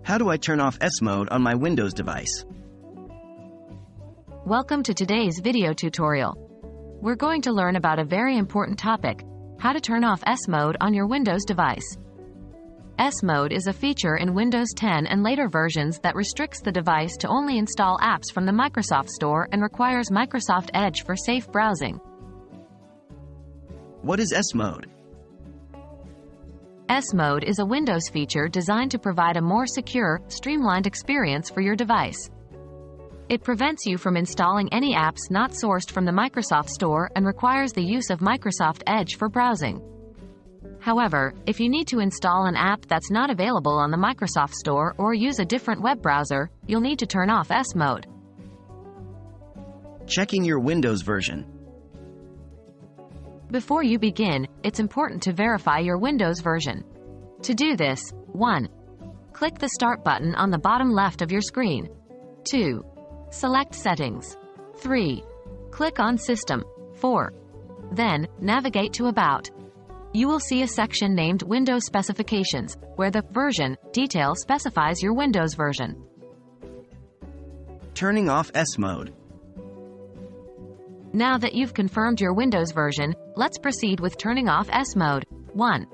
How do I turn off S Mode on my Windows device? Welcome to today's video tutorial. We're going to learn about a very important topic: how to turn off S Mode on your Windows device. S Mode is a feature in Windows 10 and later versions that restricts the device to only install apps from the Microsoft Store and requires Microsoft Edge for safe browsing. What is S Mode? S Mode is a Windows feature designed to provide a more secure, streamlined experience for your device. It prevents you from installing any apps not sourced from the Microsoft Store and requires the use of Microsoft Edge for browsing. However, if you need to install an app that's not available on the Microsoft Store or use a different web browser, you'll need to turn off S Mode. Checking your Windows version. Before you begin, it's important to verify your Windows version. To do this, 1. Click the Start button on the bottom left of your screen. 2. Select Settings. 3. Click on System. 4. Then, navigate to About. You will see a section named Windows Specifications, where the Version detail specifies your Windows version. Turning off S Mode. Now that you've confirmed your Windows version, let's proceed with turning off S Mode. 1.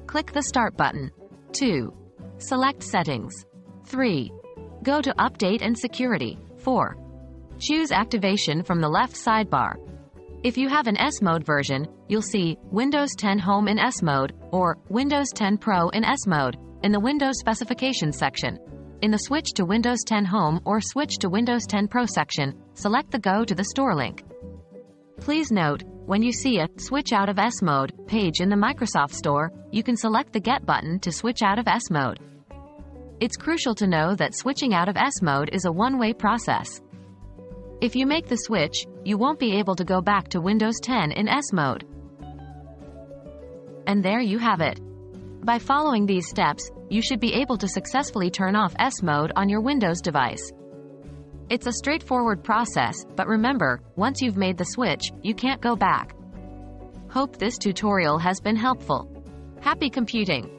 Click the Start button. 2. Select Settings. 3. Go to Update and Security. 4. Choose Activation from the left sidebar. If you have an S Mode version, you'll see Windows 10 Home in S Mode or Windows 10 Pro in S Mode in the Windows Specifications section. In the Switch to Windows 10 Home or Switch to Windows 10 Pro section, select the Go to the Store link. Please note, when you see a Switch out of S Mode page in the Microsoft Store, you can select the Get button to switch out of S Mode. It's crucial to know that switching out of S Mode is a one-way process. If you make the switch, you won't be able to go back to Windows 10 in S Mode. And there you have it. By following these steps, you should be able to successfully turn off S Mode on your Windows device. It's a straightforward process, but remember, once you've made the switch, you can't go back. Hope this tutorial has been helpful. Happy computing!